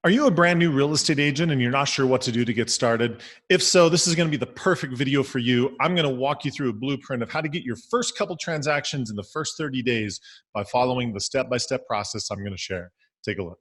Are you a brand new real estate agent and you're not sure what to do to get started? If so, this is going to be the perfect video for you. I'm going to walk you through a blueprint of how to get your first couple transactions in the first 30 days by following the step-by-step process I'm going to share. Take a look.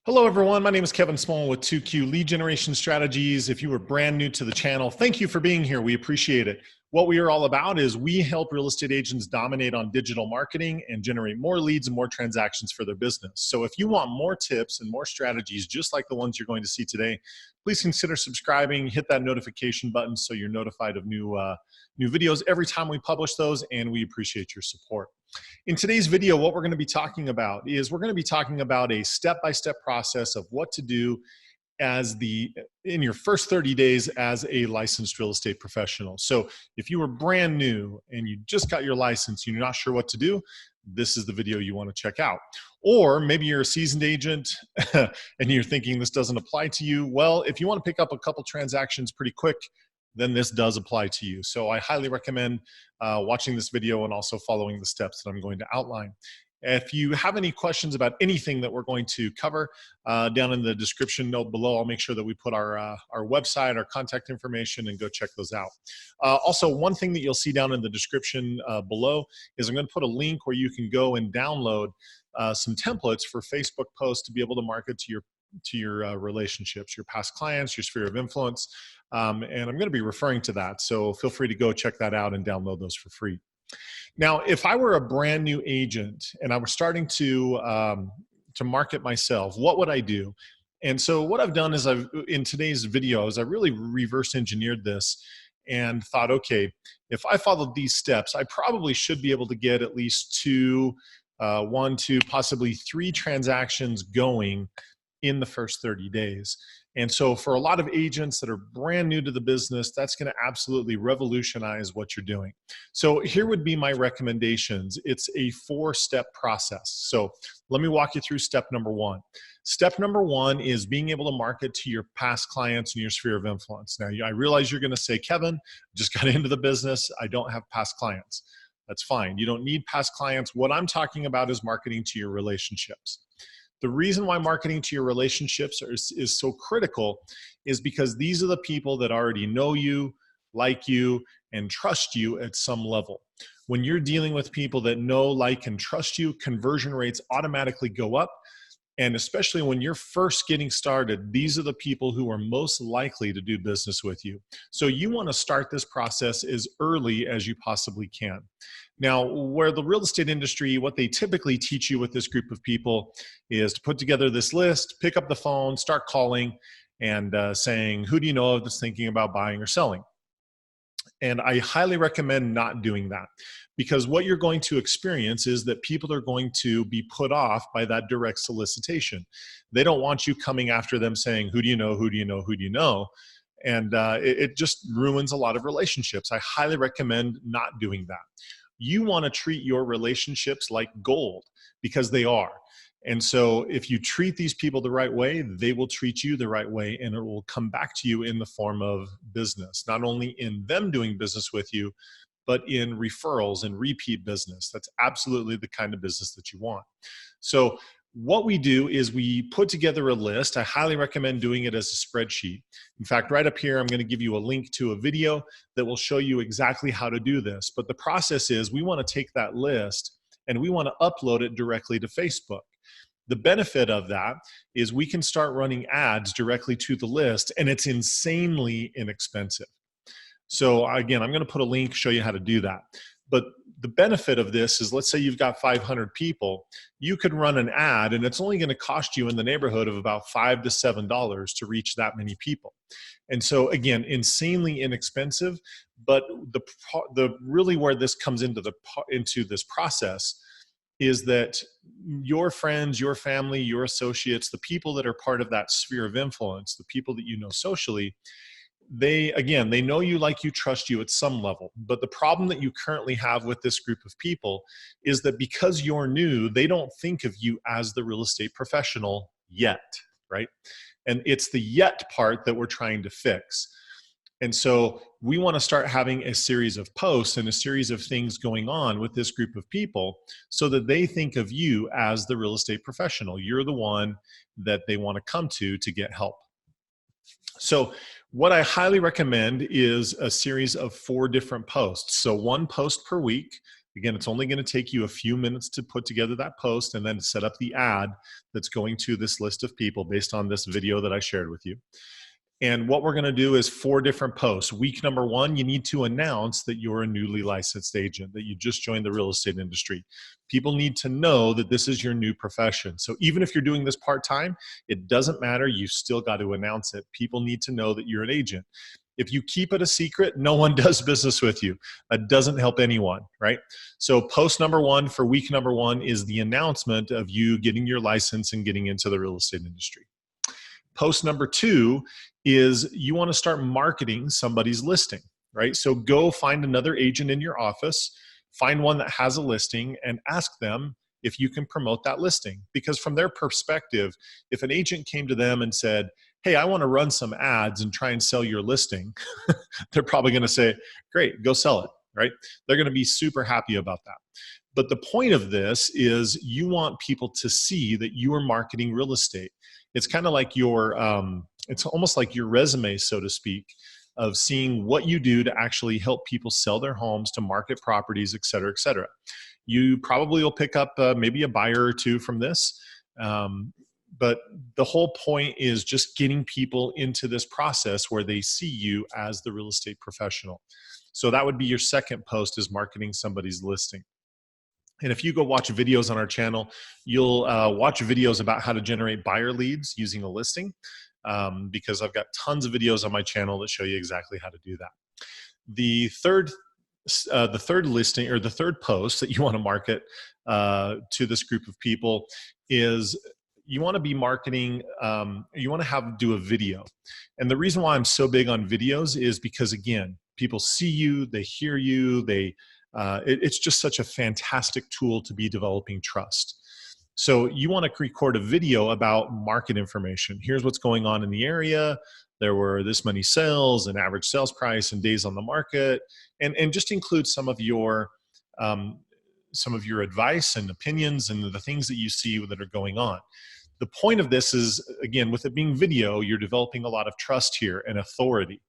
Hello, everyone. My name is Kevin Smullin with 2Q Lead Generation Strategies. If you are brand new to the channel, thank you for being here. We appreciate it. What we are all about is we help real estate agents dominate on digital marketing and generate more leads and more transactions for their business. So if you want more tips and more strategies just like the ones you're going to see today, please consider subscribing, hit that notification button so you're notified of new videos every time we publish those, and we appreciate your support. In today's video, what we're going to be talking about is we're going to be talking about a step-by-step process of what to do in your first 30 days as a licensed real estate professional. So if you were brand new and you just got your license, you're not sure what to do, this is the video you want to check out. Or maybe you're a seasoned agent and you're thinking this doesn't apply to you. Well, if you want to pick up a couple transactions pretty quick, then this does apply to you. So I highly recommend watching this video and also following the steps that I'm going to outline. If you have any questions about anything that we're going to cover, down in the description note below, I'll make sure that we put our website, our contact information, and go check those out. Also, one thing that you'll see down in the description below is I'm going to put a link where you can go and download some templates for Facebook posts to be able to market to your relationships, your past clients, your sphere of influence. And I'm going to be referring to that. So feel free to go check that out and download those for free. Now, if I were a brand new agent and I was starting to market myself, what would I do? And so what I've done is in today's videos, I really reverse engineered this and thought, okay, if I followed these steps, I probably should be able to get at least one, two, possibly three transactions going in the first 30 days. And so for a lot of agents that are brand new to the business, that's going to absolutely revolutionize what you're doing. So here would be my recommendations. It's a 4-step process. So let me walk you through step number 1. Step number 1 is being able to market to your past clients and your sphere of influence. Now, I realize you're going to say, Kevin, just got into the business. I don't have past clients. That's fine. You don't need past clients. What I'm talking about is marketing to your relationships. The reason why marketing to your relationships is so critical is because these are the people that already know you, like you, and trust you at some level. When you're dealing with people that know, like, and trust you, conversion rates automatically go up. And especially when you're first getting started, these are the people who are most likely to do business with you. So you want to start this process as early as you possibly can. Now, where the real estate industry, what they typically teach you with this group of people is to put together this list, pick up the phone, start calling, and saying, who do you know that's thinking about buying or selling? And I highly recommend not doing that, because what you're going to experience is that people are going to be put off by that direct solicitation. They don't want you coming after them saying, who do you know, who do you know, who do you know? And it just ruins a lot of relationships. I highly recommend not doing that. You want to treat your relationships like gold, because they are. And so if you treat these people the right way, they will treat you the right way, and it will come back to you in the form of business, not only in them doing business with you, but in referrals and repeat business. That's absolutely the kind of business that you want. So what we do is we put together a list. I highly recommend doing it as a spreadsheet. In fact, right up here, I'm going to give you a link to a video that will show you exactly how to do this. But the process is we want to take that list and we want to upload it directly to Facebook. The benefit of that is we can start running ads directly to the list, and it's insanely inexpensive. So again, I'm going to put a link, show you how to do that. But the benefit of this is, let's say you've got 500 people, you could run an ad and it's only going to cost you in the neighborhood of about $5 to $7 to reach that many people. And so again, insanely inexpensive, but the really where this comes into this process is that your friends, your family, your associates, the people that are part of that sphere of influence, the people that you know socially, they know you, like you, trust you at some level. But the problem that you currently have with this group of people is that because you're new, they don't think of you as the real estate professional yet, right? And it's the yet part that we're trying to fix. And so we want to start having a series of posts and a series of things going on with this group of people so that they think of you as the real estate professional. You're the one that they want to come to get help. So what I highly recommend is a series of 4 different posts. So 1 post per week. Again, it's only going to take you a few minutes to put together that post and then set up the ad that's going to this list of people based on this video that I shared with you. And what we're going to do is 4 different posts. Week number 1, you need to announce that you're a newly licensed agent, that you just joined the real estate industry. People need to know that this is your new profession. So even if you're doing this part-time, it doesn't matter. You still got to announce it. People need to know that you're an agent. If you keep it a secret, no one does business with you. That doesn't help anyone, right? So post number 1 for week number 1 is the announcement of you getting your license and getting into the real estate industry. Post number 2 is you want to start marketing somebody's listing, right? So go find another agent in your office, find one that has a listing, and ask them if you can promote that listing. Because from their perspective, if an agent came to them and said, hey, I want to run some ads and try and sell your listing, they're probably going to say, great, go sell it, right? They're going to be super happy about that. But the point of this is you want people to see that you are marketing real estate. It's kind of like your, it's almost like your resume, so to speak, of seeing what you do to actually help people sell their homes, to market properties, et cetera, et cetera. You probably will pick up maybe a buyer or 2 from this. But the whole point is just getting people into this process where they see you as the real estate professional. So that would be your second post, is marketing somebody's listing. And if you go watch videos on our channel, you'll watch videos about how to generate buyer leads using a listing, because I've got tons of videos on my channel that show you exactly how to do that. The third listing, or the third post that you want to market to this group of people, is you want to be marketing, you want to do a video. And the reason why I'm so big on videos is because, again, people see you, they hear you, it's just such a fantastic tool to be developing trust. So you want to record a video about market information. Here's what's going on in the area. There were this many sales, and average sales price, and days on the market, and just include some of your advice and opinions and the things that you see that are going on. The point of this is, again, with it being video, you're developing a lot of trust here and authority.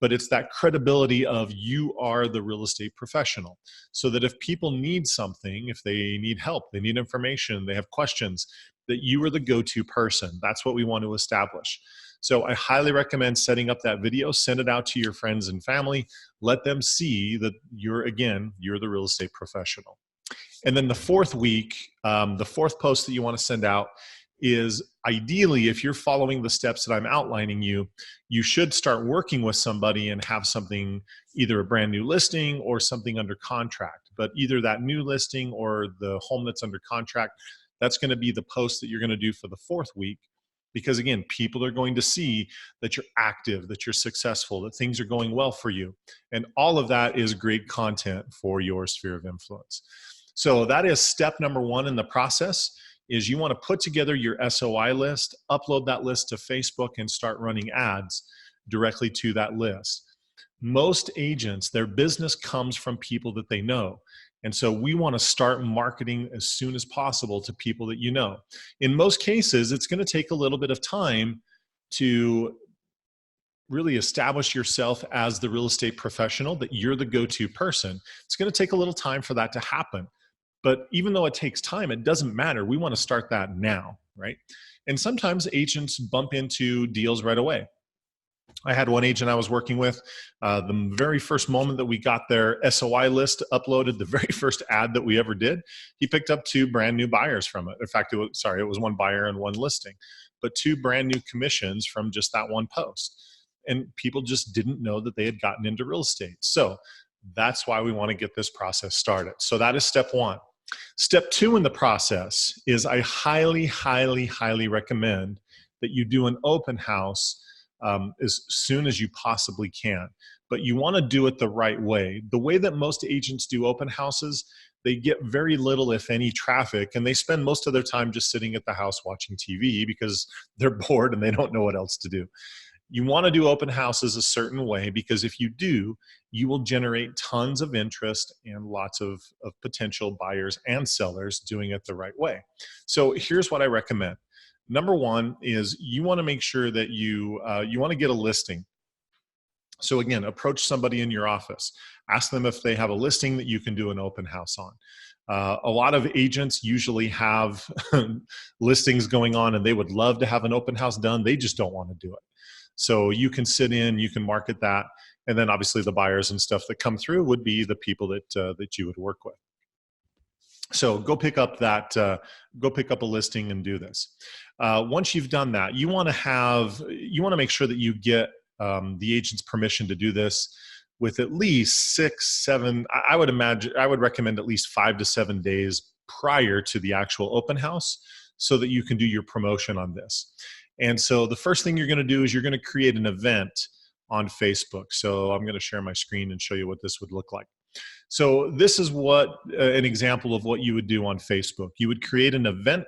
But it's that credibility of you are the real estate professional, so that if people need something, if they need help, they need information, they have questions, that you are the go-to person. That's what we want to establish. So I highly recommend setting up that video, send it out to your friends and family, let them see that you're the real estate professional. And then the 4th week, the 4th post that you want to send out is, ideally, if you're following the steps that I'm outlining you should start working with somebody and have something, either a brand new listing or something under contract. But either that new listing or the home that's under contract, that's going to be the post that you're going to do for the 4th week. Because, again, people are going to see that you're active, that you're successful, that things are going well for you. And all of that is great content for your sphere of influence. So that is step number 1 in the process, is you want to put together your SOI list, upload that list to Facebook, and start running ads directly to that list. Most agents, their business comes from people that they know. And so we want to start marketing as soon as possible to people that you know. In most cases, it's going to take a little bit of time to really establish yourself as the real estate professional, that you're the go-to person. It's going to take a little time for that to happen. But even though it takes time, it doesn't matter. We want to start that now, right? And sometimes agents bump into deals right away. I had one agent I was working with, the very first moment that we got their SOI list uploaded, the very first ad that we ever did, he picked up 2 brand new buyers from it. In fact, it was 1 buyer and 1 listing, but 2 brand new commissions from just that 1 post. And people just didn't know that they had gotten into real estate. So that's why we want to get this process started. So that is step 1. Step 2 in the process is, I highly, highly, highly recommend that you do an open house as soon as you possibly can. But you want to do it the right way. The way that most agents do open houses, they get very little, if any, traffic, and they spend most of their time just sitting at the house watching TV because they're bored and they don't know what else to do. You want to do open houses a certain way, because if you do, you will generate tons of interest and lots of potential buyers and sellers doing it the right way. So here's what I recommend. Number one is you want to make sure that you want to get a listing. So again, approach somebody in your office. Ask them if they have a listing that you can do an open house on. A lot of agents usually have listings going on and they would love to have an open house done. They just don't want to do it. So you can sit in, you can market that, and then obviously the buyers and stuff that come through would be the people that you would work with. So go pick up a listing and do this. Once you've done that, you want to make sure that you get the agent's permission to do this with at least 6, 7. I would recommend at least 5 to 7 days prior to the actual open house, so that you can do your promotion on this. And so the first thing you're going to do is you're going to create an event on Facebook. So I'm going to share my screen and show you what this would look like. So this is what an example of what you would do on Facebook. You would create an event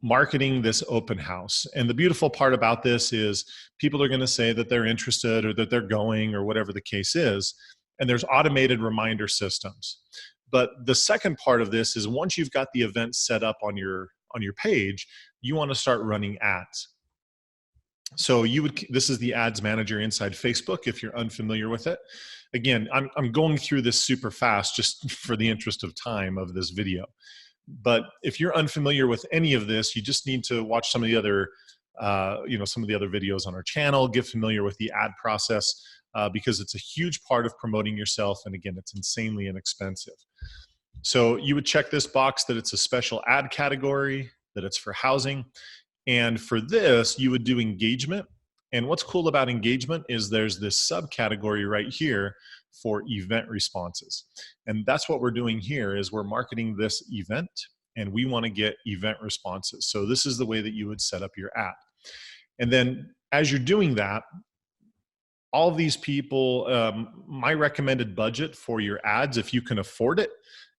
marketing this open house. And the beautiful part about this is people are going to say that they're interested or that they're going or whatever the case is. And there's automated reminder systems. But the second part of this is once you've got the event set up on your page, you want to start running ads. So this is the ads manager inside Facebook if you're unfamiliar with it. Again, I'm going through this super fast just for the interest of time of this video. But if you're unfamiliar with any of this, you just need to watch some of the other videos on our channel, get familiar with the ad process, because it's a huge part of promoting yourself. And again, it's insanely inexpensive. So you would check this box that it's a special ad category, that it's for housing. And for this, you would do engagement. And what's cool about engagement is there's this subcategory right here for event responses. And that's what we're doing here is we're marketing this event and we want to get event responses. So this is the way that you would set up your ad. And then as you're doing that, all of these people, my recommended budget for your ads, if you can afford it,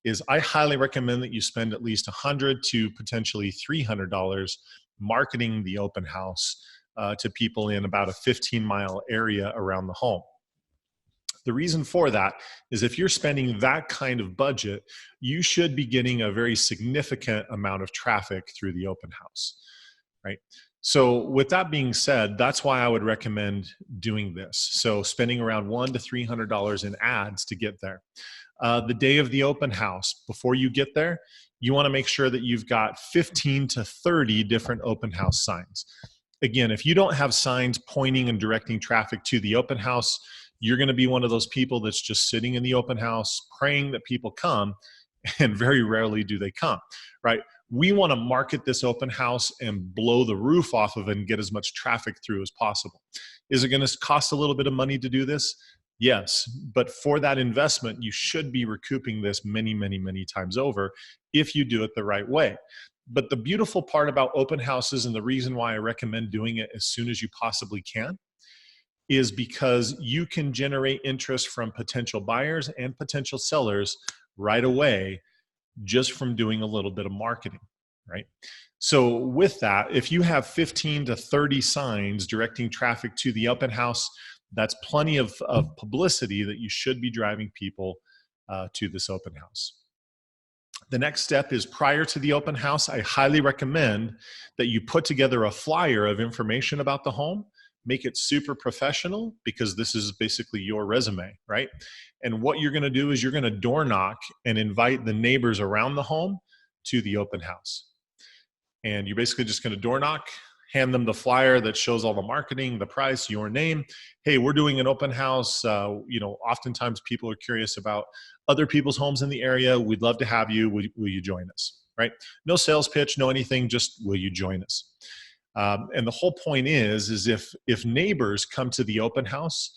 is I highly recommend that you spend at least $100 to potentially $300 marketing the open house to people in about a 15-mile area around the home. The reason for that is if you're spending that kind of budget, you should be getting a very significant amount of traffic through the open house, right? So with that being said, that's why I would recommend doing this. So spending around $100 to $300 in ads to get there. The day of the open house, before you get there, you want to make sure that you've got 15 to 30 different open house signs. Again, if you don't have signs pointing and directing traffic to the open house, you're going to be one of those people that's just sitting in the open house praying that people come, and very rarely do they come, right? We want to market this open house and blow the roof off of it and get as much traffic through as possible. Is it going to cost a little bit of money to do this? Yes, but for that investment, you should be recouping this many, many, many times over if you do it the right way. But the beautiful part about open houses, and the reason why I recommend doing it as soon as you possibly can, is because you can generate interest from potential buyers and potential sellers right away just from doing a little bit of marketing, right? So with that, if you have 15 to 30 signs directing traffic to the open house, that's plenty of publicity that you should be driving people to this open house. The next step is prior to the open house, I highly recommend that you put together a flyer of information about the home, make it super professional, because this is basically your resume, right? And what you're gonna do is you're gonna door knock and invite the neighbors around the home to the open house. And you're basically just gonna door knock, hand them the flyer that shows all the marketing, the price, your name. Hey, we're doing an open house. Oftentimes people are curious about other people's homes in the area. We'd love to have you. Will you join us, right? No sales pitch, no anything, just will you join us? And the whole point is if neighbors come to the open house,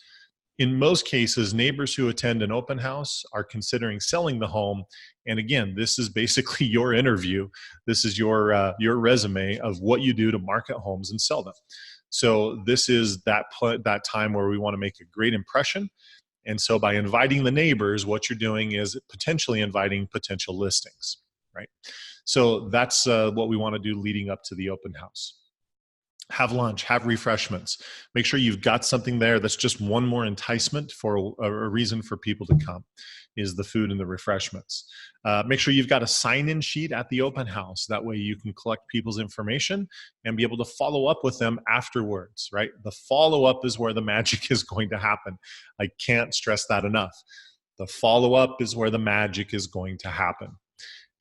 in most cases, neighbors who attend an open house are considering selling the home. And again, this is basically your interview. This is your resume of what you do to market homes and sell them. So this is that time where we want to make a great impression. And so by inviting the neighbors, what you're doing is potentially inviting potential listings, right? So that's what we want to do leading up to the open house. have lunch, have refreshments. Make sure you've got something there that's just one more enticement for a reason for people to come, is the food and the refreshments. Make sure you've got a sign-in sheet at the open house. That way you can collect people's information and be able to follow up with them afterwards, right? The follow-up is where the magic is going to happen. I can't stress that enough. The follow-up is where the magic is going to happen.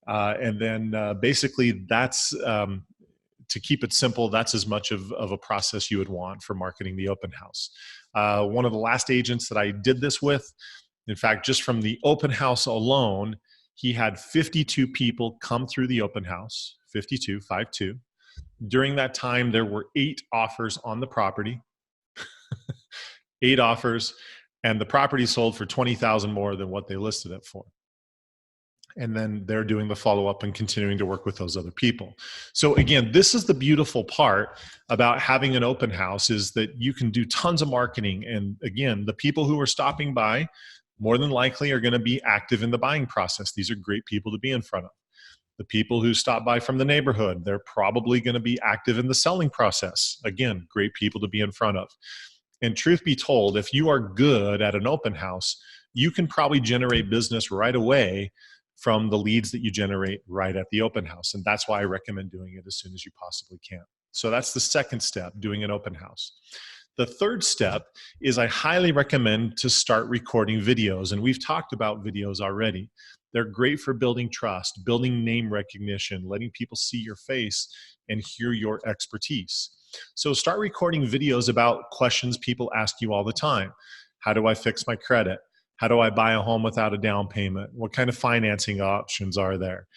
And then basically that's, to keep it simple, that's as much of a process you would want for marketing the open house. One of the last agents that I did this with, in fact, just from the open house alone, he had 52 people come through the open house, 52, 5-2. During that time, there were 8 offers on the property, 8 offers, and the property sold for $20,000 more than what they listed it for. And then they're doing the follow-up and continuing to work with those other people. So again, this is the beautiful part about having an open house, is that you can do tons of marketing. And again, the people who are stopping by more than likely are going to be active in the buying process. These are great people to be in front of. The people who stop by from the neighborhood, they're probably going to be active in the selling process. Again, great people to be in front of. And truth be told, if you are good at an open house, you can probably generate business right away from the leads that you generate right at the open house. And that's why I recommend doing it as soon as you possibly can. So that's the second step, doing an open house. The third step is I highly recommend to start recording videos. And we've talked about videos already. They're great for building trust, building name recognition, letting people see your face and hear your expertise. So start recording videos about questions people ask you all the time. How do I fix my credit? How do I buy a home without a down payment? What kind of financing options are there?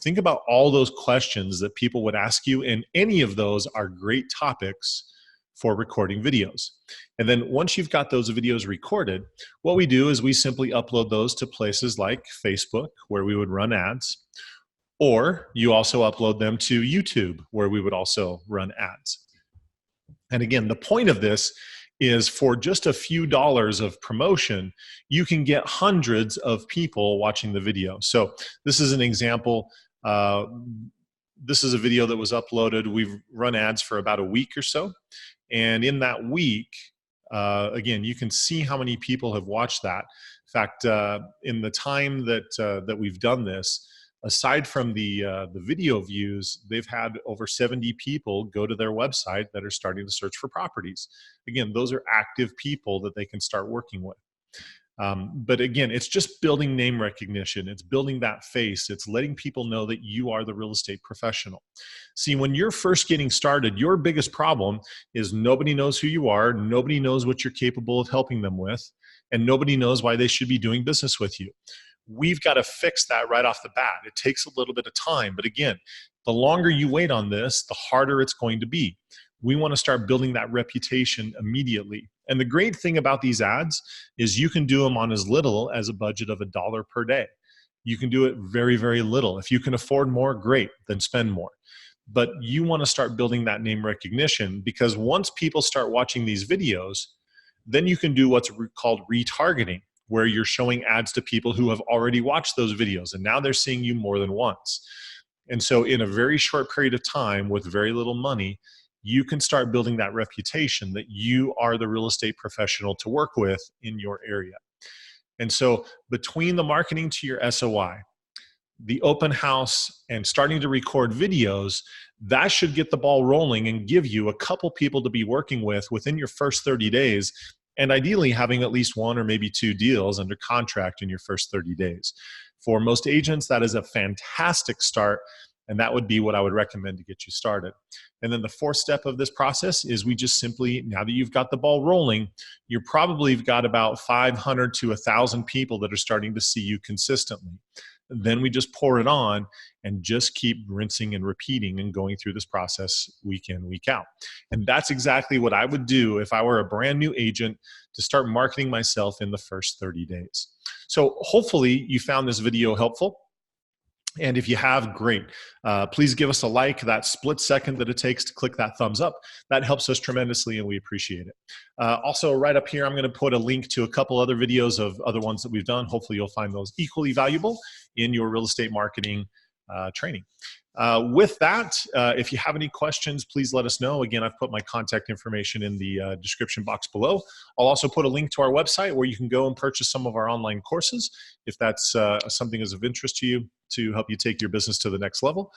Think about all those questions that people would ask you, and any of those are great topics for recording videos. And then once you've got those videos recorded, what we do is we simply upload those to places like Facebook, where we would run ads, or you also upload them to YouTube, where we would also run ads. And again, the point of this is, for just a few dollars of promotion, you can get hundreds of people watching the video. So this is an example. This is a video that was uploaded. We've run ads for about a week or so. And in that week, again, you can see how many people have watched that. In fact, in the time that we've done this, aside from the video views, they've had over 70 people go to their website that are starting to search for properties. Again, those are active people that they can start working with. But again, it's just building name recognition. It's building that face. It's letting people know that you are the real estate professional. See, when you're first getting started, your biggest problem is nobody knows who you are, nobody knows what you're capable of helping them with, and nobody knows why they should be doing business with you. We've got to fix that right off the bat. It takes a little bit of time, but again, the longer you wait on this, the harder it's going to be. We want to start building that reputation immediately. And the great thing about these ads is you can do them on as little as a budget of $1 per day. You can do it very, very little. If you can afford more, great, then spend more. But you want to start building that name recognition, because once people start watching these videos, then you can do what's called retargeting, where you're showing ads to people who have already watched those videos, and now they're seeing you more than once. And so in a very short period of time, with very little money, you can start building that reputation that you are the real estate professional to work with in your area. And so between the marketing to your SOI, the open house, and starting to record videos, that should get the ball rolling and give you a couple people to be working with within your first 30 days, and ideally having at least 1 or maybe 2 deals under contract in your first 30 days. For most agents, that is a fantastic start, and that would be what I would recommend to get you started. And then the fourth step of this process is we just simply, now that you've got the ball rolling, you probably have got about 500 to 1,000 people that are starting to see you consistently. Then we just pour it on and just keep rinsing and repeating and going through this process week in, week out. And that's exactly what I would do if I were a brand new agent, to start marketing myself in the first 30 days. So hopefully you found this video helpful. And if you have, great. Please give us a like. That split second that it takes to click that thumbs up, that helps us tremendously, and we appreciate it. Also, right up here, I'm going to put a link to a couple other videos of other ones that we've done. Hopefully you'll find those equally valuable in your real estate marketing training. With that, if you have any questions, please let us know. Again, I've put my contact information in the description box below. I'll also put a link to our website where you can go and purchase some of our online courses if that's something is of interest to you, to help you take your business to the next level.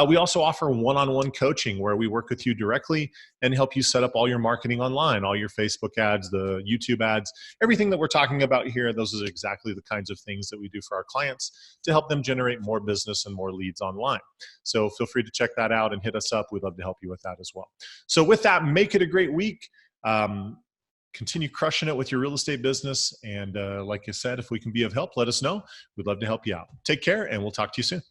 We also offer one-on-one coaching where we work with you directly and help you set up all your marketing online, all your Facebook ads, the YouTube ads, everything that we're talking about here. Those are exactly the kinds of things that we do for our clients to help them generate more business and more leads online. So feel free to check that out and hit us up. We'd love to help you with that as well. So with that, make it a great week. Continue crushing it with your real estate business. And like I said, if we can be of help, let us know. We'd love to help you out. Take care, and we'll talk to you soon.